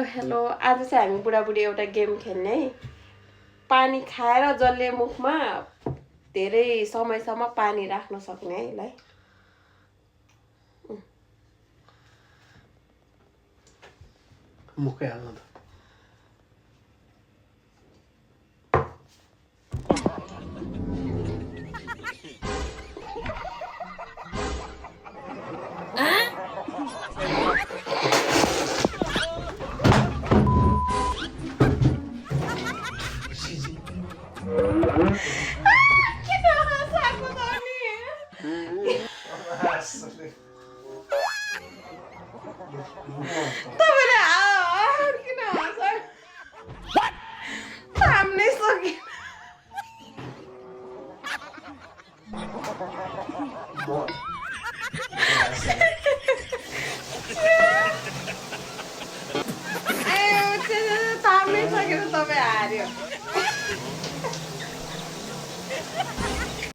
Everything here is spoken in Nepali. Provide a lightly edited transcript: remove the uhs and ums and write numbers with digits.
ल हेलो आज चाहिँ हामी बुढाबुढी एउटा गेम खेल्ने है पानी खाएर जसले मुखमा धेरै समयसम्म पानी राख्न सक्ने है ल मुखै हाल्नु त किन हँसाएको त नि तपाईँले किन हँसाएको थाम्नै सकेन थाम्नै सकेन तपाईँ हार्यो